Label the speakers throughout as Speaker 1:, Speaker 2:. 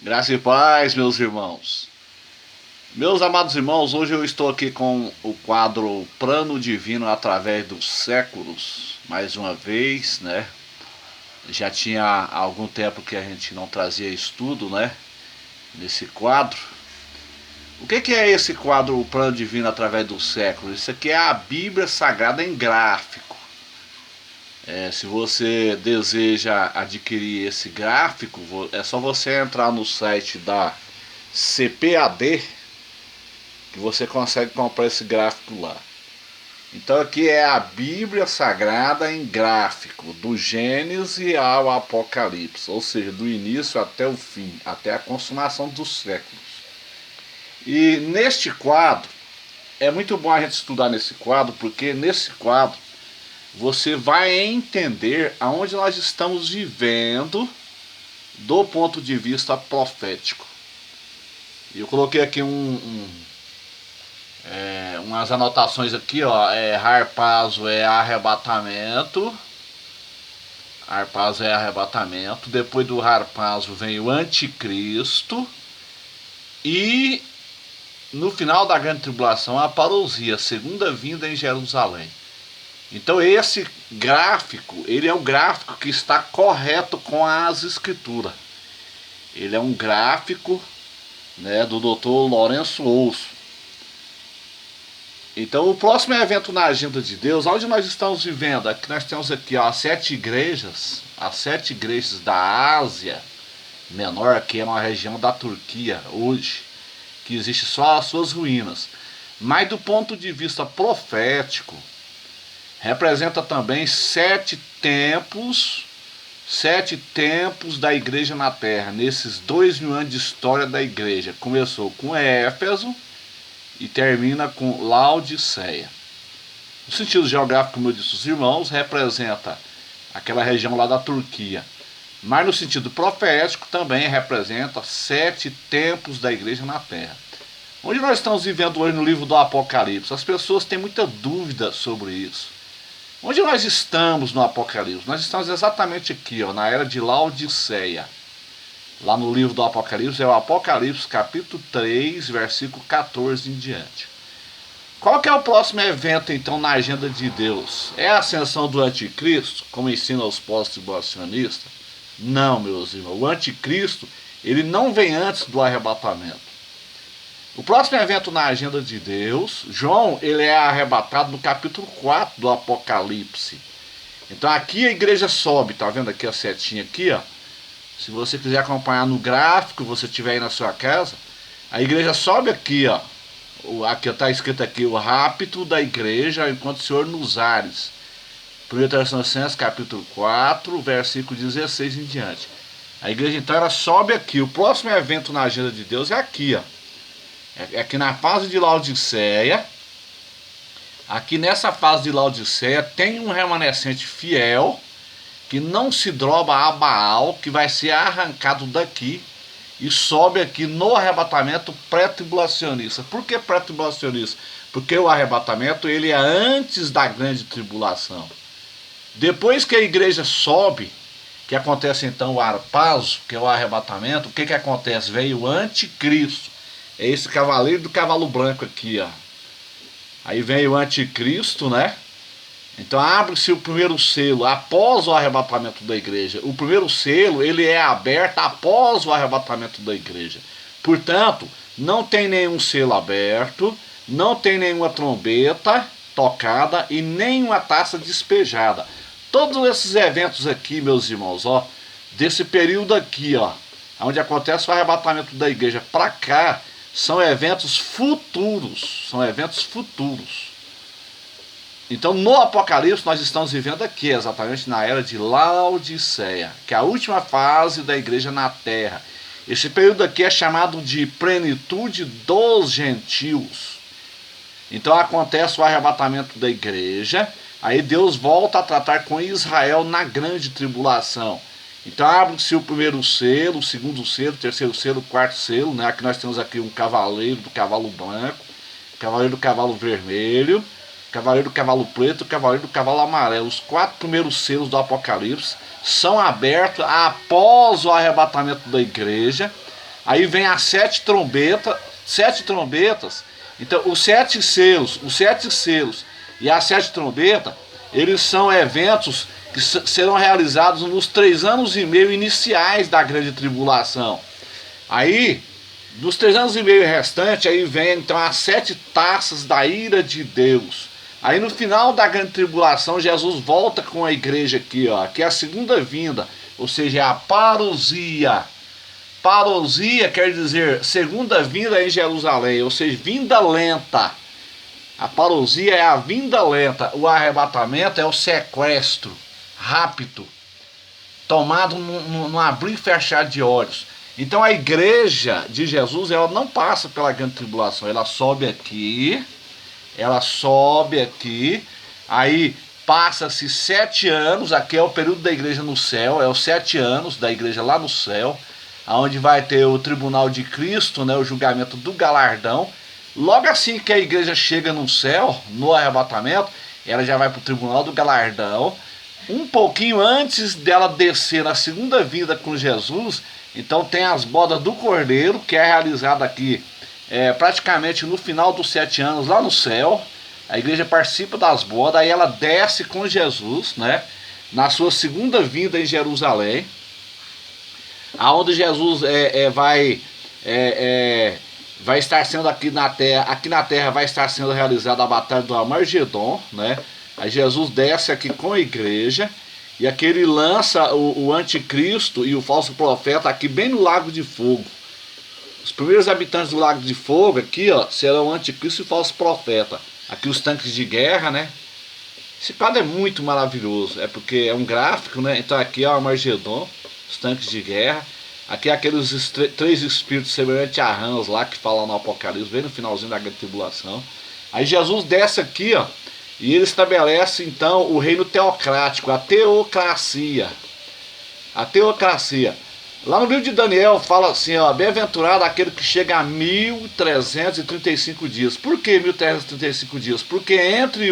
Speaker 1: Graça e paz, meus irmãos. Meus amados irmãos, hoje eu estou aqui com o quadro Plano Divino através dos séculos, mais uma vez, né? Já tinha algum tempo que a gente não trazia estudo, né? Nesse quadro. O que é esse quadro, o Plano Divino através dos séculos? Isso aqui é a Bíblia Sagrada em gráfico. Se você deseja adquirir esse gráfico, é só você entrar no site da CPAD, que você consegue comprar esse gráfico lá. Então aqui é a Bíblia Sagrada em gráfico, do Gênesis ao Apocalipse, ou seja, do início até o fim, até a consumação dos séculos. E neste quadro, é muito bom a gente estudar nesse quadro, porque nesse quadro você vai entender aonde nós estamos vivendo do ponto de vista profético. Eu coloquei aqui umas anotações aqui, ó. Harpazo é arrebatamento. Harpazo é arrebatamento. Depois do harpazo vem o anticristo. E no final da grande tribulação a parousia, segunda vinda em Jerusalém. Então esse gráfico, ele é um gráfico que está correto com as escrituras. Ele é um gráfico, né, do Dr. Lourenço Ouço. Então o próximo evento na agenda de Deus, onde nós estamos vivendo, aqui nós temos aqui, ó, as sete igrejas da Ásia Menor, que é uma região da Turquia hoje, que existe só as suas ruínas. Mas do ponto de vista profético, representa também sete tempos da igreja na terra, nesses 2000 anos de história da igreja. Começou com Éfeso e termina com Laodiceia. No sentido geográfico, como eu disse os irmãos, representa aquela região lá da Turquia. Mas no sentido profético também representa sete tempos da igreja na terra. Onde nós estamos vivendo hoje no livro do Apocalipse? As pessoas têm muita dúvida sobre isso. Onde nós estamos no Apocalipse? Nós estamos exatamente aqui, ó, na era de Laodiceia. Lá no livro do Apocalipse, é o Apocalipse capítulo 3, versículo 14 em diante. Qual que é o próximo evento, então, na agenda de Deus? É a ascensão do anticristo, como ensina os pós-tribulacionistas? Não, meus irmãos. O anticristo, ele não vem antes do arrebatamento. O próximo evento na agenda de Deus, João, ele é arrebatado no capítulo 4 do Apocalipse. Então aqui a igreja sobe, tá vendo aqui a setinha aqui, ó? Se você quiser acompanhar no gráfico, você tiver aí na sua casa, a igreja sobe aqui, ó. Aqui está escrito aqui, o rapto da igreja enquanto o Senhor nos ares. 1 Tessalonicenses capítulo 4, versículo 16 em diante. A igreja então ela sobe aqui. O próximo evento na agenda de Deus é aqui, ó. É que na fase de Laodiceia, aqui nessa fase de Laodiceia, tem um remanescente fiel que não se droba a Baal, que vai ser arrancado daqui e sobe aqui no arrebatamento pré-tribulacionista. Por que pré-tribulacionista? Porque o arrebatamento ele é antes da grande tribulação. Depois que a igreja sobe, que acontece então o harpazo, que é o arrebatamento, o que acontece? Veio o anticristo. É esse cavaleiro do cavalo branco aqui, ó. Aí vem o anticristo, né? Então abre-se o primeiro selo após o arrebatamento da igreja. O primeiro selo, ele é aberto após o arrebatamento da igreja. Portanto, não tem nenhum selo aberto, não tem nenhuma trombeta tocada e nenhuma taça despejada. Todos esses eventos aqui, meus irmãos, ó, desse período aqui, ó, onde acontece o arrebatamento da igreja para cá, são eventos futuros. São eventos futuros. Então no Apocalipse nós estamos vivendo aqui, exatamente na era de Laodiceia, que é a última fase da igreja na terra. Esse período aqui é chamado de plenitude dos gentios. Então acontece o arrebatamento da igreja, aí Deus volta a tratar com Israel na grande tribulação. Então abre-se o primeiro selo, o segundo selo, o terceiro selo, o quarto selo, né? Aqui nós temos aqui um cavaleiro do cavalo branco, cavaleiro do cavalo vermelho, cavaleiro do cavalo preto, cavaleiro do cavalo amarelo. Os quatro primeiros selos do Apocalipse são abertos após o arrebatamento da igreja. Aí vem as sete trombetas. Então, os sete selos e as sete trombetas, eles são eventos que serão realizados nos 3 anos e meio iniciais da grande tribulação. Aí, nos 3 anos e meio restantes, aí vem então as 7 taças da ira de Deus. Aí no final da grande tribulação, Jesus volta com a igreja aqui, ó, que é a segunda vinda, ou seja, a parousia. Parousia quer dizer segunda vinda em Jerusalém, ou seja, vinda lenta. A parousia é a vinda lenta, o arrebatamento é o sequestro, rápido, tomado num abrir e fechar de olhos. Então a igreja de Jesus, ela não passa pela grande tribulação, ela sobe aqui, aí passa-se 7 anos, aqui é o período da igreja no céu, é os 7 anos da igreja lá no céu, onde vai ter o tribunal de Cristo, né, o julgamento do galardão. Logo assim que a igreja chega no céu, no arrebatamento, ela já vai para o tribunal do galardão. Um pouquinho antes dela descer na segunda vinda com Jesus, então tem as bodas do Cordeiro, que é realizada aqui praticamente no final dos 7 anos lá no céu. A igreja participa das bodas, aí ela desce com Jesus, né, na sua segunda vinda em Jerusalém, aonde Jesus vai estar sendo aqui na terra vai estar sendo realizada a batalha do Armagedon, né? Aí Jesus desce aqui com a igreja, e aqui ele lança o anticristo e o falso profeta aqui bem no Lago de Fogo. Os primeiros habitantes do Lago de Fogo aqui, ó, serão o anticristo e o falso profeta. Aqui os tanques de guerra, né? Esse quadro é muito maravilhoso, é porque é um gráfico, né? Então aqui é o Armagedon, os tanques de guerra. Aqui é aqueles 3 espíritos semelhantes a rãs lá que falam no Apocalipse, bem no finalzinho da grande tribulação. Aí Jesus desce aqui, ó, e ele estabelece então o reino teocrático, a teocracia. A teocracia. Lá no livro de Daniel fala assim, ó, bem-aventurado aquele que chega a 1335 dias. Por que 1335 dias? Porque entre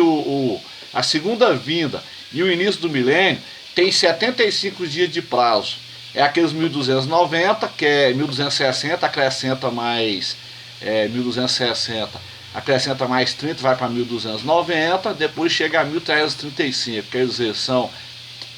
Speaker 1: a segunda vinda e o início do milênio tem 75 dias de prazo. É aqueles 1290, que é 1260, acrescenta mais 1260, acrescenta mais 30, vai para 1290, depois chega a 1335, quer dizer, são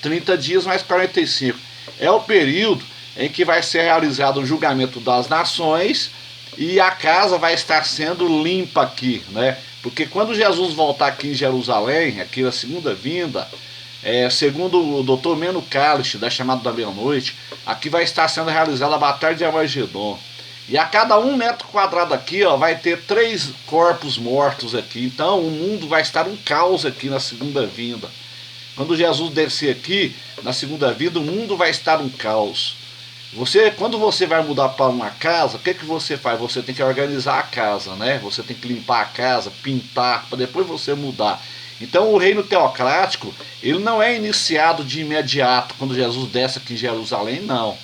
Speaker 1: 30 dias mais 45. É o período em que vai ser realizado o julgamento das nações e a casa vai estar sendo limpa aqui, né? Porque quando Jesus voltar aqui em Jerusalém, aqui na segunda vinda, segundo o Dr. Meno Kalisch, da Chamada da Meia-Noite, aqui vai estar sendo realizada a Batalha de Armagedon. E a cada 1 metro quadrado aqui, ó, vai ter 3 corpos mortos aqui. Então o mundo vai estar um caos aqui na segunda vinda. Quando Jesus descer aqui, na segunda vinda, o mundo vai estar um caos. Quando você vai mudar para uma casa, o que você faz? Você tem que organizar a casa, né? Você tem que limpar a casa, pintar, para depois você mudar. Então o reino teocrático, ele não é iniciado de imediato, quando Jesus desce aqui em Jerusalém, não.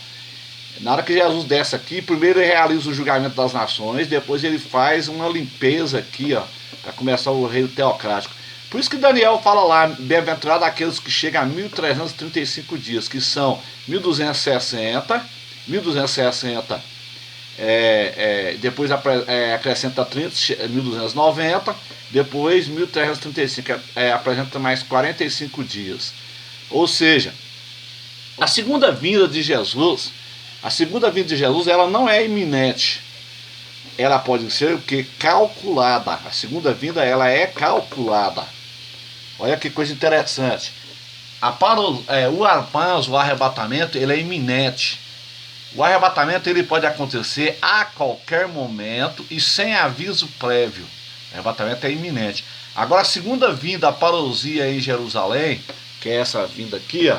Speaker 1: Na hora que Jesus desce aqui, primeiro ele realiza o julgamento das nações, depois ele faz uma limpeza aqui, ó, para começar o reino teocrático. Por isso que Daniel fala lá, bem-aventurado aqueles que chegam a 1335 dias, que são 1260, depois acrescenta 30, 1290, depois 1335, apresenta mais 45 dias. Ou seja, a segunda vinda de Jesus, ela não é iminente. Ela pode ser o que? Calculada. A segunda vinda, ela é calculada. Olha que coisa interessante. O arpanjo, o arrebatamento, ele é iminente. O arrebatamento ele pode acontecer a qualquer momento e sem aviso prévio. O arrebatamento é iminente. Agora a segunda vinda, a parousia em Jerusalém, que é essa vinda aqui, ó,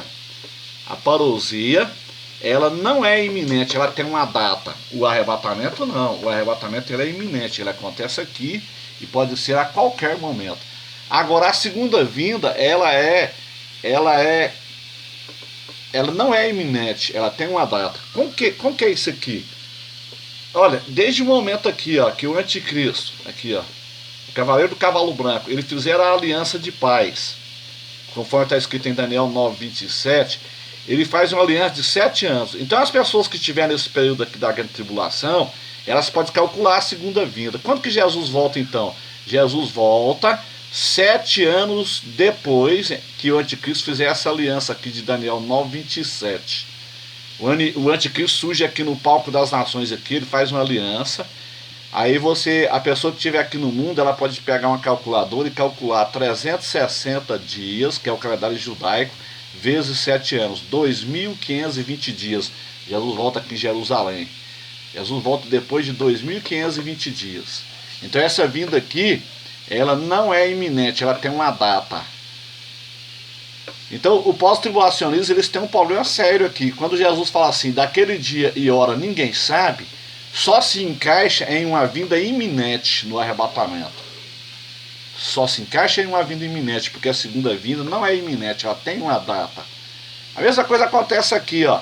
Speaker 1: a parousia, ela não é iminente, ela tem uma data. O arrebatamento não, o arrebatamento ele é iminente, ele acontece aqui e pode ser a qualquer momento. Agora a segunda vinda, ela não é iminente, ela tem uma data. Como que é isso aqui? Olha, desde o momento aqui, ó, que o anticristo, aqui, ó, o cavaleiro do cavalo branco, eles fizeram a aliança de paz, conforme está escrito em Daniel 9:27, ele faz uma aliança de 7 anos. Então as pessoas que estiverem nesse período aqui da grande tribulação, elas podem calcular a segunda vinda. Quando que Jesus volta então? Jesus volta 7 anos depois que o anticristo fizer essa aliança aqui de Daniel 9:27. O anticristo surge aqui no palco das nações aqui, ele faz uma aliança. Aí a pessoa que estiver aqui no mundo, ela pode pegar uma calculadora e calcular 360 dias, que é o calendário judaico, vezes 7 anos, 2.520 dias. Jesus volta aqui em Jerusalém. Jesus volta depois de 2.520 dias. Então essa vinda aqui, ela não é iminente, ela tem uma data. Então o pós-tribulacionismo, eles têm um problema sério aqui. Quando Jesus fala assim, daquele dia e hora ninguém sabe, só se encaixa em uma vinda iminente no arrebatamento. Só se encaixa em uma vinda iminente, porque a segunda vinda não é iminente, ela tem uma data. A mesma coisa acontece aqui, ó.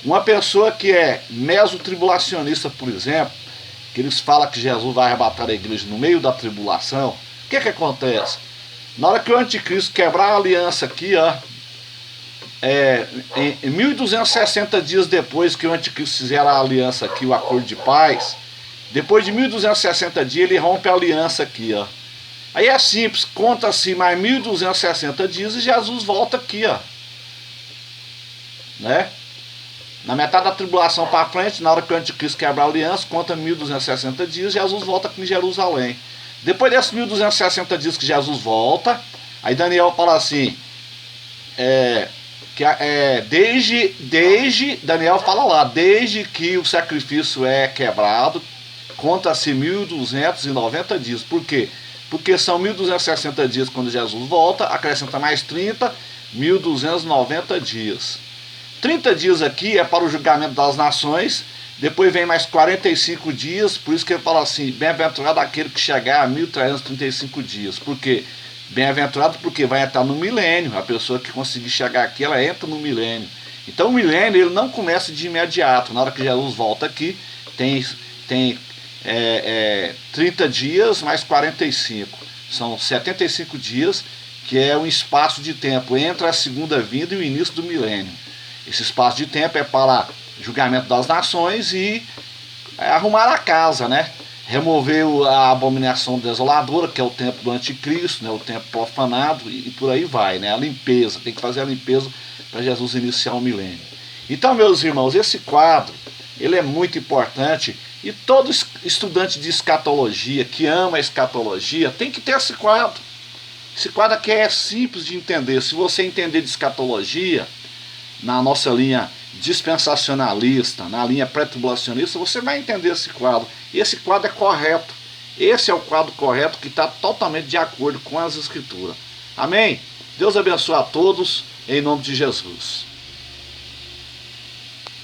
Speaker 1: Uma pessoa que é mesotribulacionista, por exemplo, que eles falam que Jesus vai arrebatar a igreja no meio da tribulação, o que acontece? Na hora que o anticristo quebrar a aliança aqui, ó, em 1260 dias depois que o anticristo fizer a aliança aqui, o acordo de paz, depois de 1260 dias ele rompe a aliança aqui, ó. Aí é simples, conta-se mais 1260 dias e Jesus volta aqui, ó. Né? Na metade da tribulação para frente, na hora que o anticristo quebra a aliança, conta 1260 dias, Jesus volta aqui em Jerusalém. Depois desses 1260 dias que Jesus volta, aí Daniel fala assim, Daniel fala lá, desde que o sacrifício é quebrado, conta-se 1290 dias. Por quê? Porque são 1260 dias quando Jesus volta, acrescenta mais 30, 1290 dias. 30 dias aqui é para o julgamento das nações, depois vem mais 45 dias, por isso que ele fala assim, bem-aventurado aquele que chegar a 1335 dias. Por quê? Bem-aventurado porque vai entrar no milênio, a pessoa que conseguir chegar aqui, ela entra no milênio. Então o milênio, ele não começa de imediato, na hora que Jesus volta aqui, tem 30 dias mais 45, são 75 dias, que é um espaço de tempo entre a segunda vinda e o início do milênio. Esse espaço de tempo é para julgamento das nações e arrumar a casa, né? Remover a abominação desoladora, que é o tempo do anticristo, né? O tempo profanado, e por aí vai, né? A limpeza, tem que fazer a limpeza para Jesus iniciar o milênio. Então, meus irmãos, esse quadro, ele é muito importante, e todo estudante de escatologia, que ama a escatologia, tem que ter esse quadro. Esse quadro aqui é simples de entender. Se você entender de escatologia, na nossa linha dispensacionalista, na linha pré-tribulacionista, você vai entender esse quadro. E esse quadro é correto. Esse é o quadro correto que está totalmente de acordo com as Escrituras. Amém? Deus abençoe a todos, em nome de Jesus.